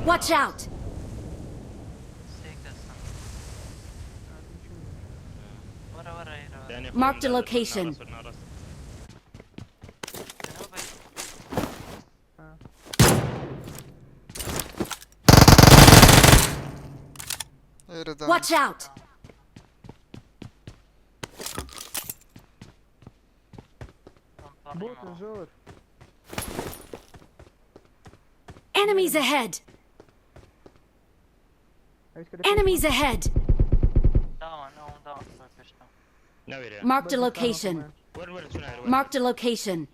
Watch out! Marked a location. Watch out! Enemies ahead! Enemies ahead! Marked a location. Marked a location.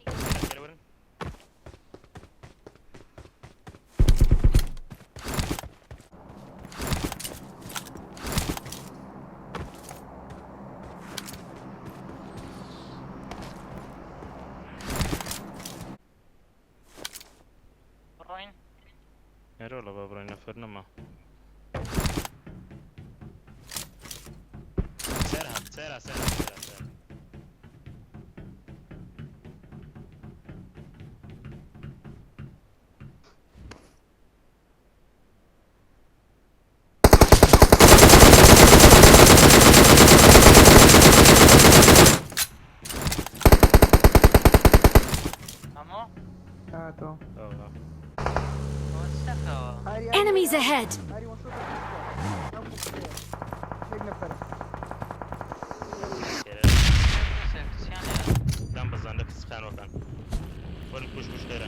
Nereye ola babra neferine ma? Sera. Enemies ahead! Dan bazanda kıskan okan. Bunu kuşmuş dere.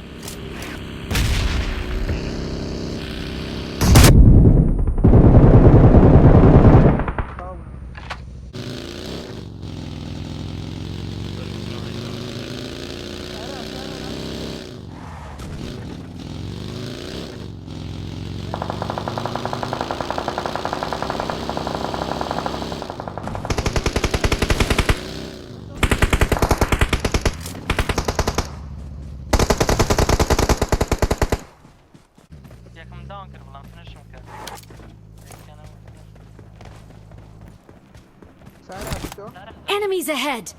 Enemies ahead!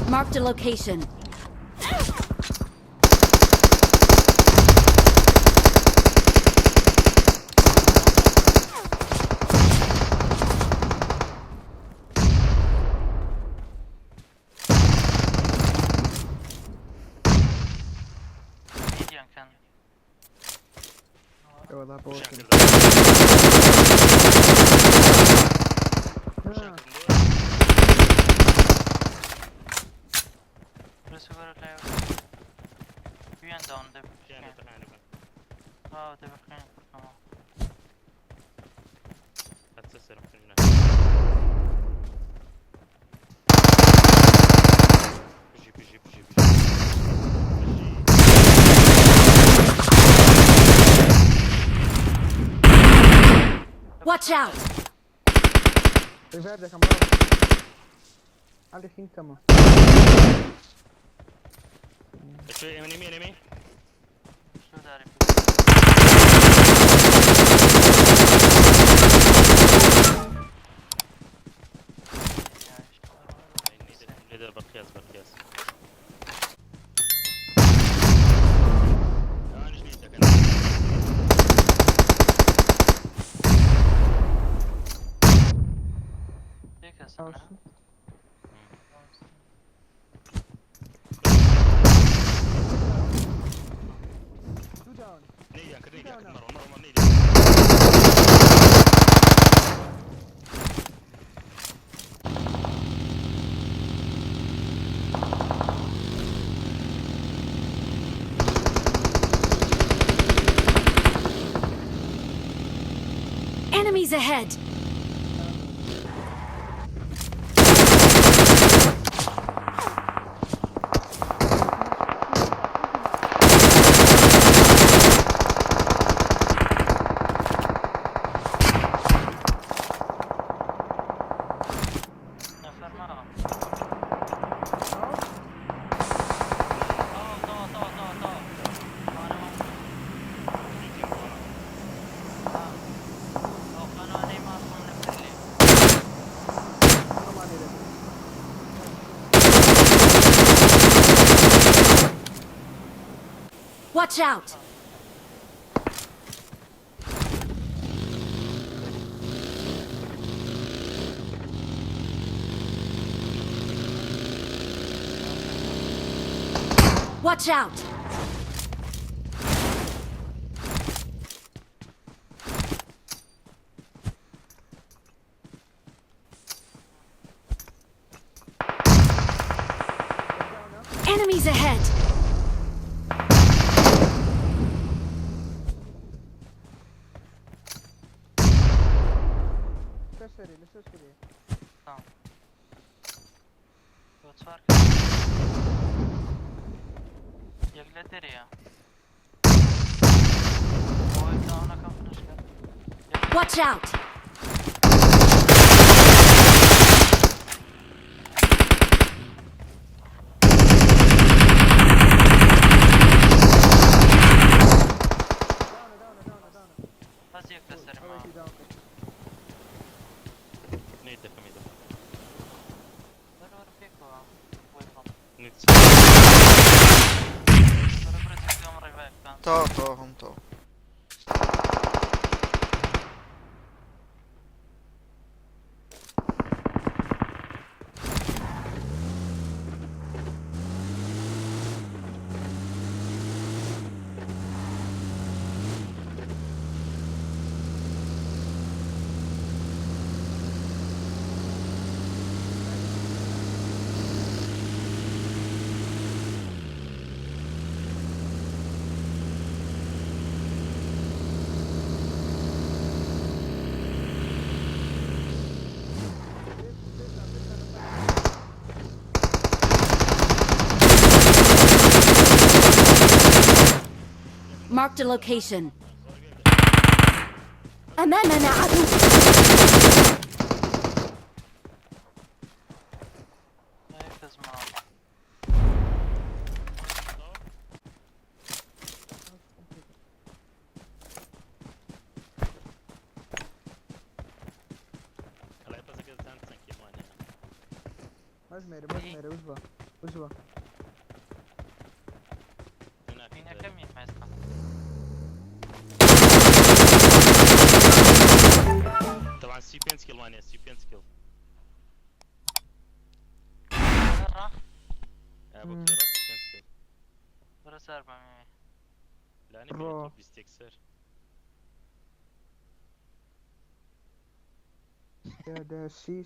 Marked a location. Eyvallah bol olsun. Burası var öyle yok. Bir yanda onu da bir şey. Aa da bir şey tamam. Atsasarım şimdi. Bıcı. Watch out! Riverde kamera. Hadi şimdi tamam. Şu enemy. Şurada arayayım. Ne de bakacağız. Sağ olsun. Ne yakın var onlar neydi? Enemies ahead! Watch out! Watch out! Enemies ahead! Ses veriyor, ses veriyor. Tamam. Bot var. Yakla ya. O yüzden ona kapını çıkar. Watch out! Down. Nasıl yakla serim Evet, abi? down. Need the middle. Böyle var pek o. Waypoint. Need Sonra burası çıkıyorum revive ben. تو هم تو Marked a location. أمامنا عدو. Ayak kızma abi. هلا يبقى كده تانسن كمان يعني. مزمري وزبا. هناك Yine kemiyim mesela. طبعا سي بي ان سكيل مانيا سي بي ان سكيل. Serra. ابو كيرا سي بي ان سكيل. Burası Erba mimi. لا انا برو. في بيستكسر. ده سي